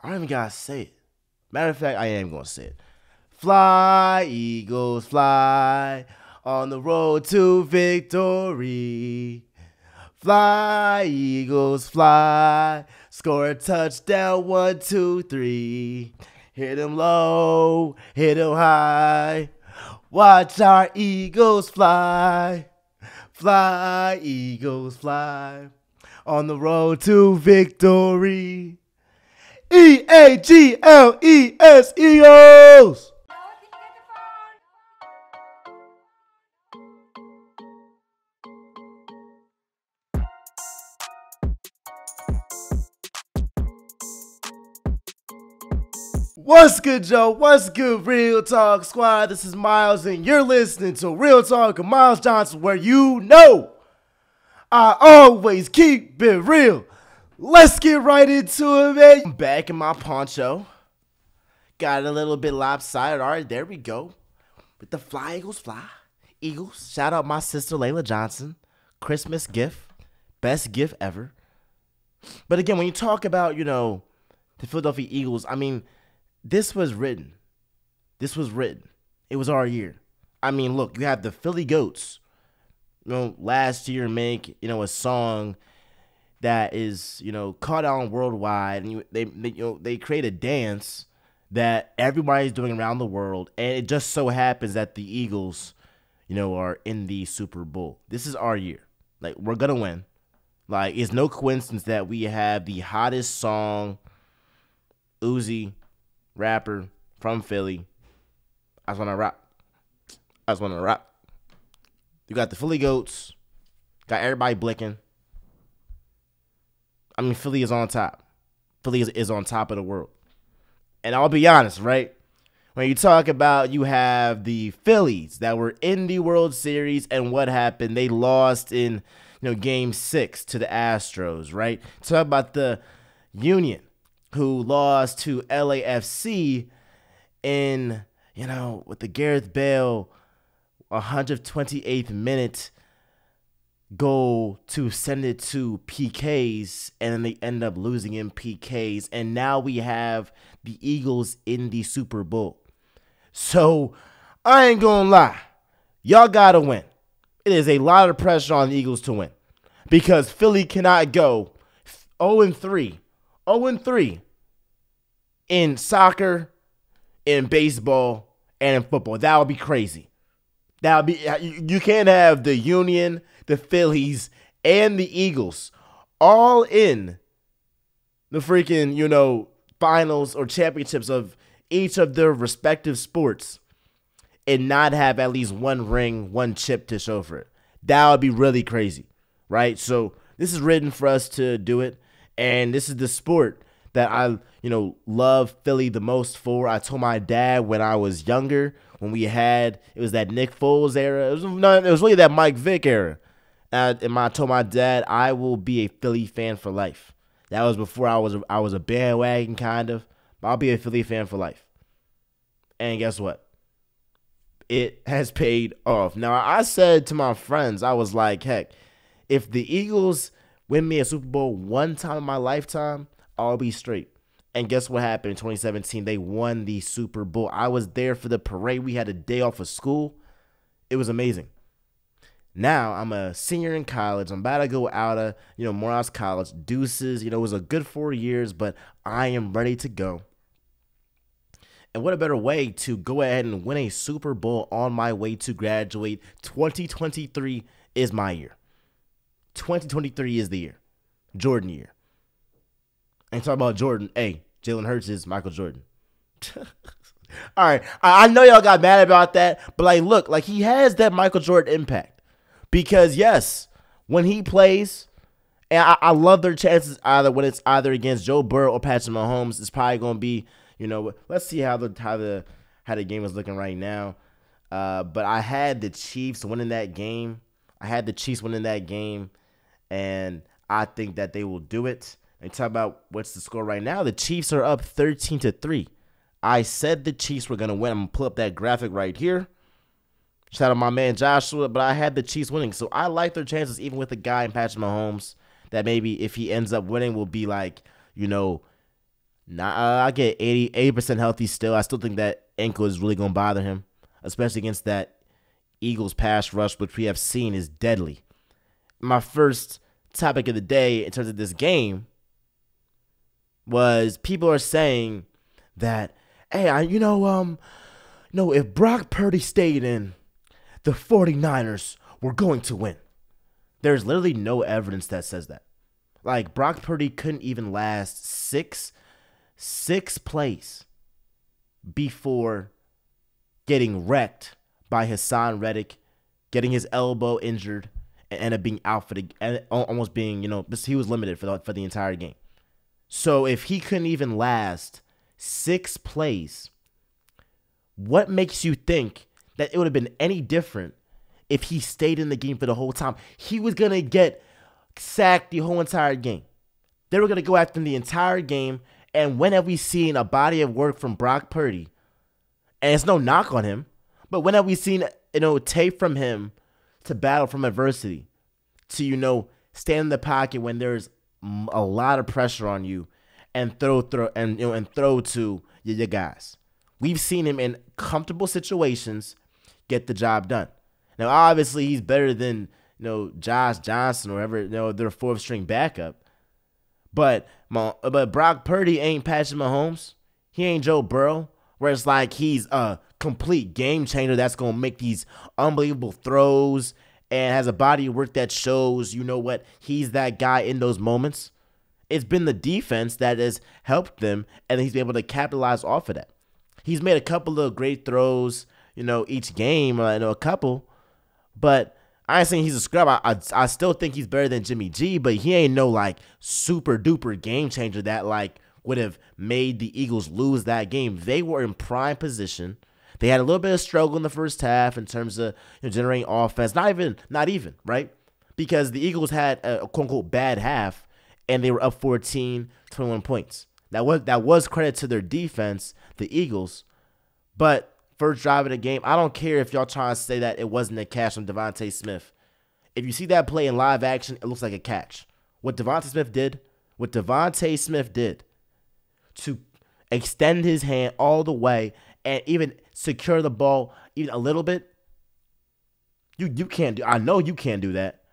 I don't even gotta say it. Matter of fact, I am gonna say it. Fly, Eagles, fly on the road to victory. Fly, Eagles, fly. Score a touchdown, 1, 2, 3. Hit 'em low, hit 'em high. Watch our Eagles fly. Fly, Eagles, fly. On the road to victory. Eagles, Eagles. What's good, Joe? What's good, Real Talk Squad? This is Miles, and you're listening to Real Talk with Miles Johnson, where you know I always keep it real. Let's get right into it, man. I'm back in my poncho. Got a little bit lopsided. All right, there we go. With the Fly, Eagles, fly. Eagles. Shout out my sister, Layla Johnson. Christmas gift. Best gift ever. But again, when you talk about, the Philadelphia Eagles, I mean, this was written. This was written. It was our year. I mean, look, you have the Philly Goats, last year make, a song that is, caught on worldwide. And they create a dance that everybody's doing around the world. And it just so happens that the Eagles, are in the Super Bowl. This is our year. Like, we're going to win. Like, it's no coincidence that we have the hottest song, Uzi, rapper from Philly. I just want to rap. You got the Philly Goats. Got everybody blicking. I mean, Philly is on top. Philly is on top of the world. And I'll be honest, right? When you talk about you have the Phillies that were in the World Series, and what happened? They lost in, Game 6 to the Astros, right? Talk about the Union, who lost to LAFC in, with the Gareth Bale 128th minute goal to send it to PKs, and then they end up losing in PKs. And now we have the Eagles in the Super Bowl. So I ain't gonna lie. Y'all gotta win. It is a lot of pressure on the Eagles to win, because Philly cannot go 0-3. 0-3 in soccer, in baseball, and in football. That would be crazy. That would be, you can't have the Union, the Phillies, and the Eagles all in the freaking, finals or championships of each of their respective sports and not have at least one ring, one chip to show for it. That would be really crazy, right? So this is written for us to do it. And this is the sport that I, love Philly the most for. I told my dad when I was younger, when it was that Nick Foles era. It was really that Mike Vick era. And I told my dad I will be a Philly fan for life. That was before I was a bandwagon kind of. But I'll be a Philly fan for life. And guess what? It has paid off. Now, I said to my friends, I was like, heck, if the Eagles win me a Super Bowl one time in my lifetime, I'll be straight. And guess what happened in 2017? They won the Super Bowl. I was there for the parade. We had a day off of school. It was amazing. Now I'm a senior in college. I'm about to go out of, Morehouse College. Deuces. It was a good 4 years, but I am ready to go. And what a better way to go ahead and win a Super Bowl on my way to graduate. 2023 is my year. 2023 is the year. Jordan year. And talk about Jordan. Hey, Jalen Hurts is Michael Jordan. All right. I know y'all got mad about that. But, look, he has that Michael Jordan impact. Because, yes, when he plays, and I love their chances when it's either against Joe Burrow or Patrick Mahomes. It's probably going to be, let's see how the game is looking right now. But I had the Chiefs winning that game. And I think that they will do it. And talk about what's the score right now. The Chiefs are up 13-3. I said the Chiefs were going to win. I'm going to pull up that graphic right here. Shout out my man Joshua. But I had the Chiefs winning. So I like their chances, even with a guy in Patrick Mahomes, that maybe if he ends up winning will be 9-8 I get 80% healthy still. I still think that ankle is really going to bother him, especially against that Eagles pass rush, which we have seen is deadly. My first topic of the day in terms of this game was people are saying that, hey, if Brock Purdy stayed in, the 49ers were going to win. There's literally no evidence that says that. Like, Brock Purdy couldn't even last six plays before getting wrecked by Hassan Reddick, getting his elbow injured, and ended up being out for the, almost being, he was limited for the entire game. So if he couldn't even last 6 plays, what makes you think that it would have been any different if he stayed in the game for the whole time? He was going to get sacked the whole entire game. They were going to go after him the entire game. And when have we seen a body of work from Brock Purdy? And it's no knock on him, but when have we seen, tape from him to battle from adversity, to, stand in the pocket when there's a lot of pressure on you and throw to your guys? We've seen him in comfortable situations get the job done. Now, obviously, he's better than, Josh Johnson or whoever, their 4th string backup. But Brock Purdy ain't Patrick Mahomes. He ain't Joe Burrow, where it's like he's a complete game changer that's going to make these unbelievable throws and has a body of work that shows, he's that guy in those moments. It's been the defense that has helped them, and he's been able to capitalize off of that. He's made a couple of great throws, each game, a couple. But I ain't saying he's a scrub. I still think he's better than Jimmy G, but he ain't no, super duper game changer that, would have made the Eagles lose that game. They were in prime position. They had a little bit of struggle in the first half in terms of generating offense. Not even, right? Because the Eagles had a quote-unquote bad half, and they were up 14, 21 points. That was credit to their defense, the Eagles. But first drive of the game, I don't care if y'all trying to say that it wasn't a catch from Devontae Smith. If you see that play in live action, it looks like a catch. What Devontae Smith did to extend his hand all the way and even secure the ball even a little bit, you can't do. I know you can't do that.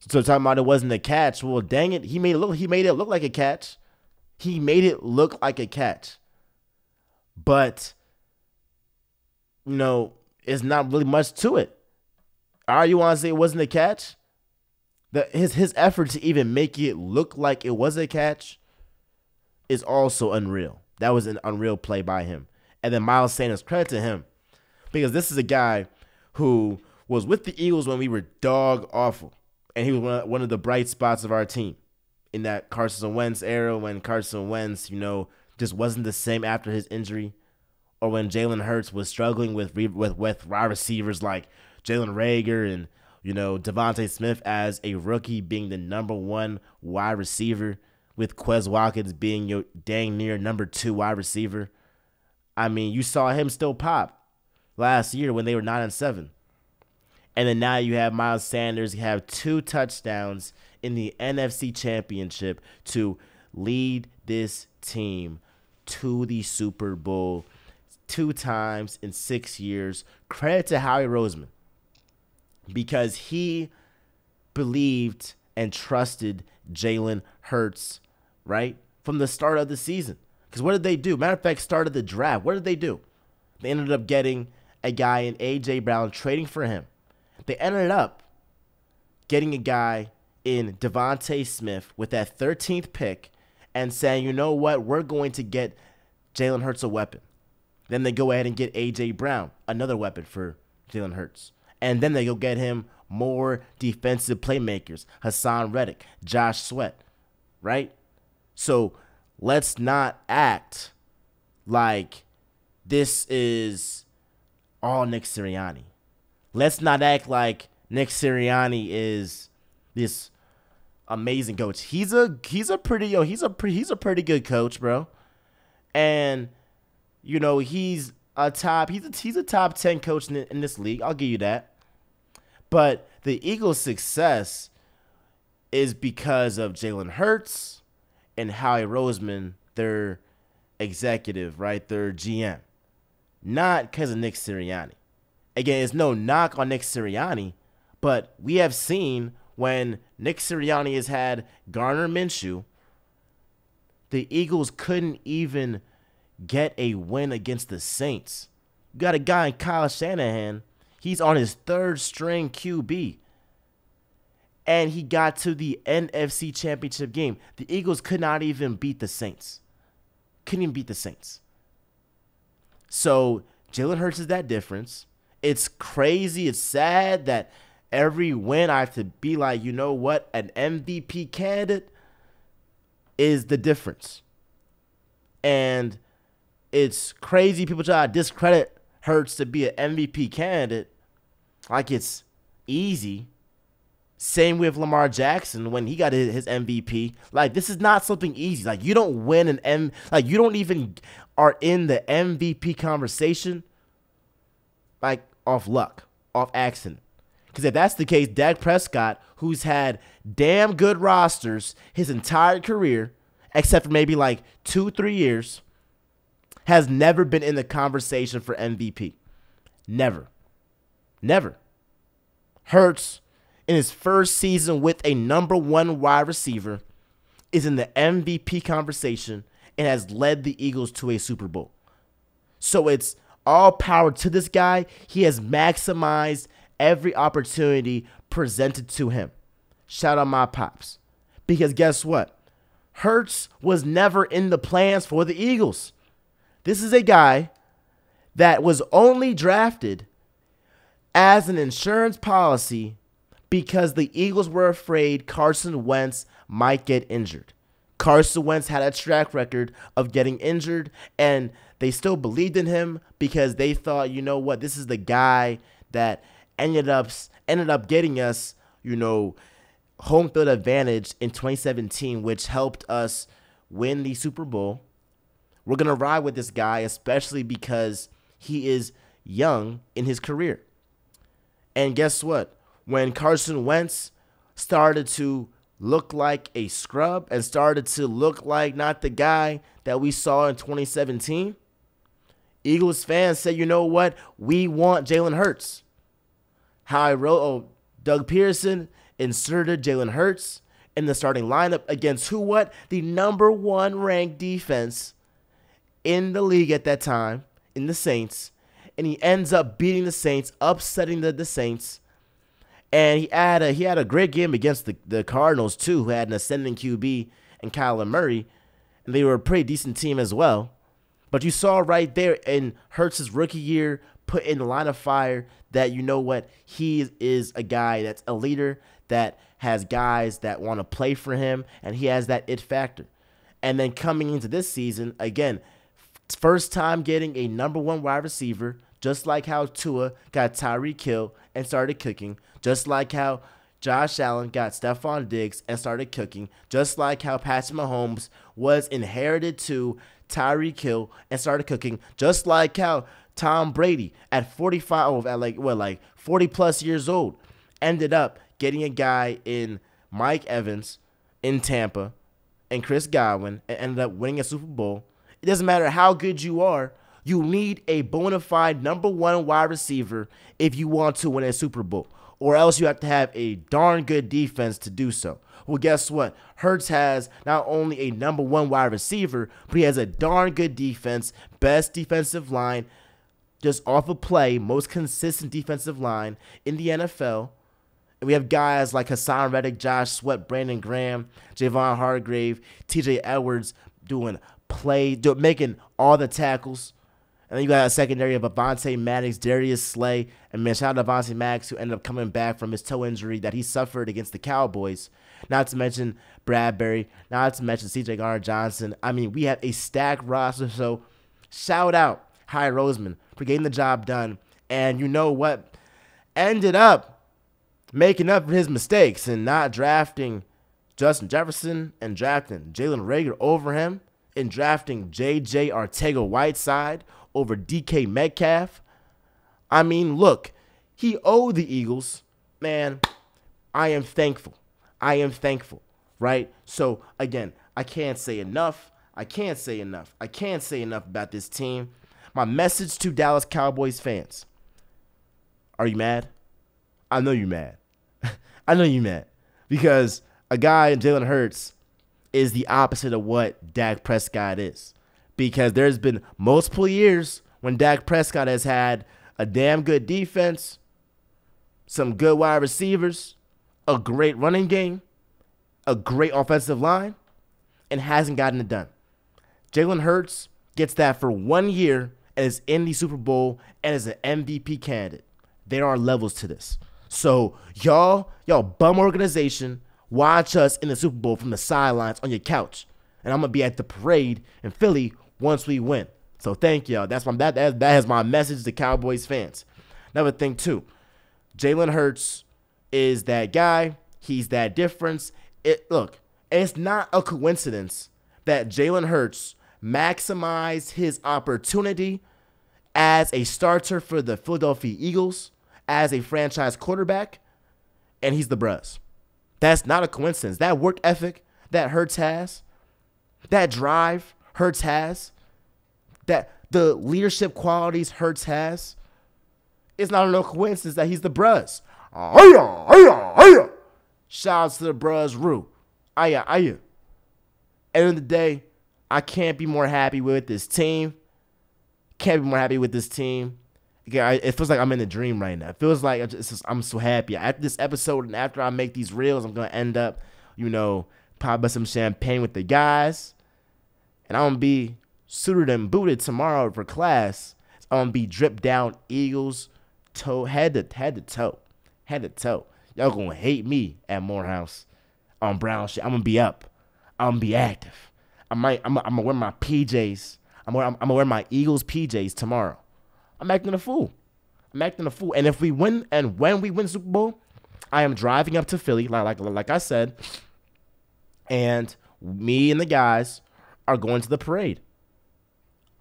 So talking about it wasn't a catch. Well, dang it, he made it look like a catch. He made it look like a catch. But it's not really much to it. All right, you want to say it wasn't a catch? His effort to even make it look like it was a catch is also unreal. That was an unreal play by him. And then Miles Sanders, credit to him, because this is a guy who was with the Eagles when we were dog awful, and he was one of the bright spots of our team in that Carson Wentz era, when Carson Wentz, just wasn't the same after his injury, or when Jalen Hurts was struggling with wide receivers like Jalen Reagor and Devontae Smith as a rookie being the #1 wide receiver, with Quez Watkins being your dang near #2 wide receiver. I mean, you saw him still pop last year when they were 9-7. And then now you have Miles Sanders. You have 2 touchdowns in the NFC Championship to lead this team to the Super Bowl 2 times in 6 years. Credit to Howie Roseman, because he believed and trusted Jalen Hurts, right, from the start of the season. Because what did they do? Matter of fact, start of the draft, what did they do? They ended up getting a guy in A.J. Brown, trading for him. They ended up getting a guy in Devontae Smith with that 13th pick and saying, you know what, we're going to get Jalen Hurts a weapon. Then they go ahead and get A.J. Brown, another weapon for Jalen Hurts. And then they go get him more defensive playmakers, Hassan Reddick, Josh Sweat, right? So let's not act like this is all Nick Sirianni. Let's not act like Nick Sirianni is this amazing coach. He's a pretty good coach, bro. And he's a top 10 coach in this league. I'll give you that. But the Eagles' success is because of Jalen Hurts and Howie Roseman, their executive, right? Their GM. Not because of Nick Sirianni. Again, it's no knock on Nick Sirianni, but we have seen when Nick Sirianni has had Gardner Minshew, the Eagles couldn't even get a win against the Saints. You got a guy in Kyle Shanahan. He's on his third string QB. And he got to the NFC Championship game. The Eagles could not even beat the Saints. Couldn't even beat the Saints. So Jalen Hurts is that difference. It's crazy. It's sad that every win I have to be like, you know what? An MVP candidate is the difference. And it's crazy people try to discredit Hurts to be an MVP candidate like it's easy. Same with Lamar Jackson when he got his MVP. Like, this is not something easy. Like, you don't win like, you don't even are in the MVP conversation, like, off luck, off accident. Because if that's the case, Dak Prescott, who's had damn good rosters his entire career, except for maybe like 2-3 years, has never been in the conversation for MVP. Never. Never. Hurts, in his first season with a #1 wide receiver, is in the MVP conversation and has led the Eagles to a Super Bowl. So it's all power to this guy. He has maximized every opportunity presented to him. Shout out my pops. Because guess what? Hurts was never in the plans for the Eagles. This is a guy that was only drafted as an insurance policy because the Eagles were afraid Carson Wentz might get injured. Carson Wentz had a track record of getting injured, and they still believed in him because they thought, you know what, this is the guy that ended up getting us, you know, home field advantage in 2017, which helped us win the Super Bowl. We're going to ride with this guy, especially because he is young in his career. And guess what? When Carson Wentz started to look like a scrub and started to look like not the guy that we saw in 2017, Eagles fans said, you know what? We want Jalen Hurts. How I wrote, Doug Pearson inserted Jalen Hurts in the starting lineup against who what? The #1 ranked defense in the league at that time, in the Saints. And he ends up beating the Saints, upsetting the Saints. And he had a great game against the Cardinals, too, who had an ascending QB and Kyler Murray. And they were a pretty decent team as well. But you saw right there in Hurts' rookie year, put in the line of fire, that you know what? He is a guy that's a leader, that has guys that want to play for him, and he has that it factor. And then coming into this season, again, first time getting a #1 wide receiver, just like how Tua got Tyreek Hill and started cooking, just like how Josh Allen got Stephon Diggs and started cooking, just like how Patrick Mahomes was inherited to Tyreek Hill and started cooking, just like how Tom Brady at 40 plus years old ended up getting a guy in Mike Evans in Tampa and Chris Godwin and ended up winning a Super Bowl. It doesn't matter how good you are. You need a bona fide #1 wide receiver if you want to win a Super Bowl, or else you have to have a darn good defense to do so. Well, guess what? Hurts has not only a #1 wide receiver, but he has a darn good defense, best defensive line, just off a play, most consistent defensive line in the NFL. And we have guys like Hassan Reddick, Josh Sweat, Brandon Graham, Javon Hargrave, TJ Edwards making all the tackles. And then you got a secondary of Avonte Maddox, Darius Slay, and man, shout out to Avonte Maddox, who ended up coming back from his toe injury that he suffered against the Cowboys. Not to mention Bradbury, not to mention CJ Gardner-Johnson. I mean, we have a stacked roster, so shout out Howie Roseman for getting the job done. And you know what? Ended up making up for his mistakes and not drafting Justin Jefferson and drafting Jalen Reagor over him, and drafting J.J. Arcega-Whiteside over DK Metcalf. I mean, look, he owed the Eagles. Man, I am thankful. I am thankful, right? So, again, I can't say enough. I can't say enough. I can't say enough about this team. My message to Dallas Cowboys fans. Are you mad? I know you're mad. I know you're mad. Because a guy in Jalen Hurts is the opposite of what Dak Prescott is. Because there's been multiple years when Dak Prescott has had a damn good defense, some good wide receivers, a great running game, a great offensive line, and hasn't gotten it done. Jalen Hurts gets that for 1 year and is in the Super Bowl and is an MVP candidate. There are levels to this. So y'all bum organization, watch us in the Super Bowl from the sidelines on your couch. And I'm going to be at the parade in Philly once we win. So thank y'all. That is my message to Cowboys fans. Another thing too, Jalen Hurts is that guy. He's that difference. Look, it's not a coincidence that Jalen Hurts maximized his opportunity as a starter for the Philadelphia Eagles, as a franchise quarterback, and he's the bruh. That's not a coincidence. That work ethic that Hurts has, that drive Hurts has, that the leadership qualities Hurts has, it's not no coincidence that he's the bruh. Shouts to the bruhs, Rue. End of the day, I can't be more happy with this team. Can't be more happy with this team. It feels like I'm in a dream right now. It feels like I'm so happy. After this episode and after I make these reels, I'm going to end up, popping some champagne with the guys. And I'm going to be suited and booted tomorrow for class. I'm going to be dripped down Eagles, head to toe. Y'all going to hate me at Morehouse on Brown shit. I'm going to be up. I'm going to be active. I'm going to wear my PJs. I'm going to wear my Eagles PJs tomorrow. I'm acting a fool. And if we win, and when we win Super Bowl, I am driving up to Philly, like I said, and me and the guys are going to the parade.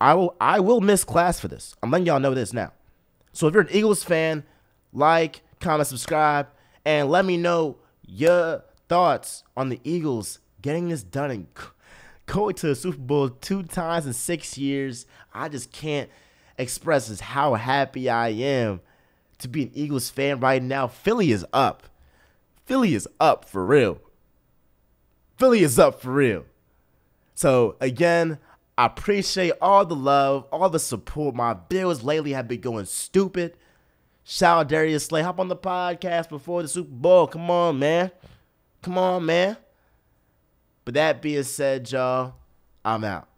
I will miss class for this. I'm letting y'all know this now. So if you're an Eagles fan, like, comment, subscribe, and let me know your thoughts on the Eagles getting this done and going to the Super Bowl 2 times in 6 years. I just can't express is how happy I am to be an Eagles fan right now. Philly is up. Philly is up for real. So, again, I appreciate all the love, all the support. My Bills lately have been going stupid. Shout out Darius Slay. Hop on the podcast before the Super Bowl. Come on, man. But that being said, y'all, I'm out.